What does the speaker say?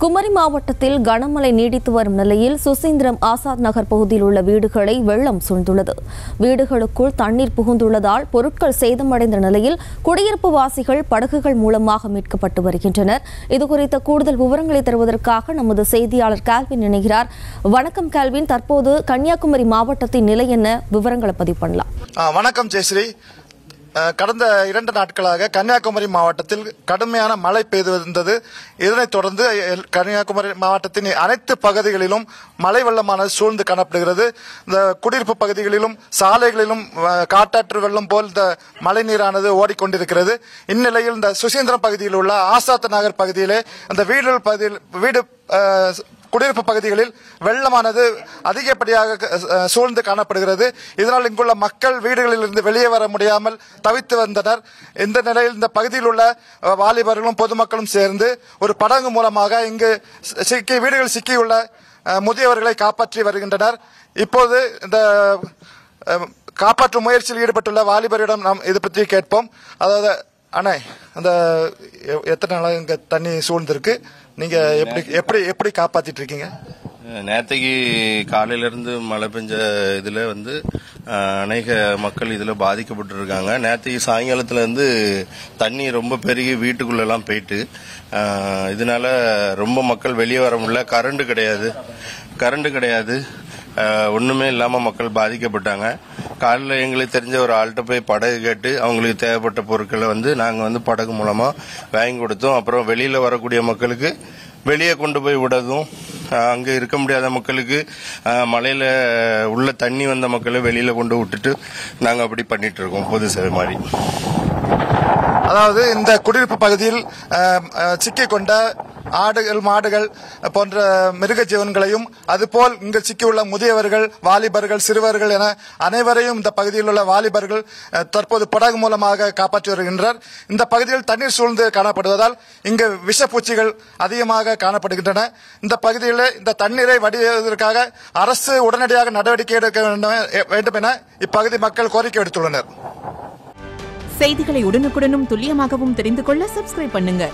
குமரி மாவட்டத்தில் கனமழை நீடித்து வரும் நிலையில் சுசீந்திரம் ஆசாத் நகர் பகுதியில் உள்ள வீடுகளை வெள்ளம் சூழ்ந்துள்ளது. வீடுகளுக்குள் தண்ணீர் புகுந்துள்ளதால் பொருட்கள் சேதமடைந்த நிலையில் குடியிருப்பு வாசிகள் படகுகள் மூலமாக மீட்கப்பட்டு வருகின்றனர். இதுகுறித்த கூடுதல் விவரங்களை தருவதற்காக நமது செய்தியாளர் கால்வின் இணைகிறார். வணக்கம் கால்வின், தற்போது கன்னியாகுமரி மாவட்டத்தின் நிலை என்ன? விவரங்களை பதிவு பண்ணலாம். வணக்கம் ஜெயஸ்ரீ. கடந்த 2 நாட்களாக கன்னியாகுமரி மாவட்டத்தில் கடுமையான மழை பெய்து வந்தது. இதனைத் தொடர்ந்து கன்னியாகுமரி மாவட்டத்தின் அனைத்து பகுதிகளிலும் மழை வெள்ளமானது சூழ்ந்து காணப்படுகிறது. இந்த குடியிருப்பு பகுதிகளிலும் சாலைகளிலும் காட்டாற்று வெள்ளம் போல் இந்த மழை நீரானது ஓடிக்கொண்டிருக்கிறது. இந்நிலையில் இந்த சுசீந்திரம் பகுதியில் உள்ள ஆசாத் நகர் பகுதியிலே அந்த வீடு குடியிருப்பு பகுதிகளில் வெள்ளமானது அதிகப்படியாக சூழ்ந்து காணப்படுகிறது. இதனால் இங்குள்ள மக்கள் வீடுகளில் இருந்து வெளியே வர முடியாமல் தவித்து வந்தனர். இந்த நிலையில் இந்த பகுதியில் உள்ள வாலிபர்களும் பொதுமக்களும் சேர்ந்து ஒரு படகு மூலமாக இங்கு வீடுகளில் சிக்கியுள்ள முதியவர்களை காப்பாற்றி வருகின்றனர். இப்போது இந்த காப்பாற்றும் முயற்சியில் ஈடுபட்டுள்ள வாலிபரிடம் நாம் இது பற்றி கேட்போம். அதாவது அண்ணே, அந்த எத்தனை நாளாக இங்க தண்ணி சூழ்ந்திருக்கு, நீங்க எப்படி காப்பாத்திட்டு இருக்கீங்க? நேற்றுக்கு காலையிலிருந்து மழை பெஞ்ச இதுல அநேக மக்கள் இதுல பாதிக்கப்பட்டு இருக்காங்க. நேற்றுக்கு சாயங்காலத்துல இருந்து தண்ணி ரொம்ப பெருகி வீட்டுக்குள்ளெல்லாம் போயிட்டு இதனால ரொம்ப மக்கள் வெளியே வர முடியல. கரண்ட் கிடையாது, ஒண்ணுமே இல்லாம மக்கள் பாதிக்கப்பட்டாங்க. காலையில் எங்களுக்கு தெரிஞ்ச ஒரு ஆள்கிட்ட போய் படகு கேட்டு அவங்களுக்கு தேவைப்பட்ட பொருட்களை நாங்க படகு மூலமா வாங்கி கொடுத்தோம். அப்புறம் வெளியில வரக்கூடிய மக்களுக்கு வெளியே கொண்டு போய் விடதும், அங்க இருக்க முடியாத மக்களுக்கு மலையில உள்ள தண்ணி வந்த மக்களை வெளியில கொண்டு விட்டுட்டு நாங்க அப்படி பண்ணிட்டு இருக்கோம், பொது சேவை மாதிரி. அதாவது இந்த குடியிருப்பு பகுதியில் சிக்கிக் கொண்ட ஆடுகள், மாடுகள் போன்ற மிருக ஜீவன்களையும் அதுபோல் இங்கு சிக்கியுள்ள முதியவர்கள், வாலிபர்கள், சிறுவர்கள் என அனைவரையும் இந்த பகுதியில் உள்ள வாலிபர்கள் தற்போது படகு மூலமாக காப்பாற்றி வருகின்றனர். இந்த பகுதியில் தண்ணீர் சூழ்ந்து காணப்படுவதால் இங்கு விஷப்பூச்சிகள் அதிகமாக காணப்படுகின்றன. இந்த பகுதியில் இந்த தண்ணீரை வடிவதற்காக அரசு உடனடியாக நடவடிக்கை எடுக்க வேண்டும் என இப்பகுதி மக்கள் கோரிக்கை விடுத்துள்ளனர். செய்திகளை உடனுக்குடனும் துல்லியமாகவும் தெரிந்து கொள்ள சப்ஸ்கிரைப் பண்ணுங்க.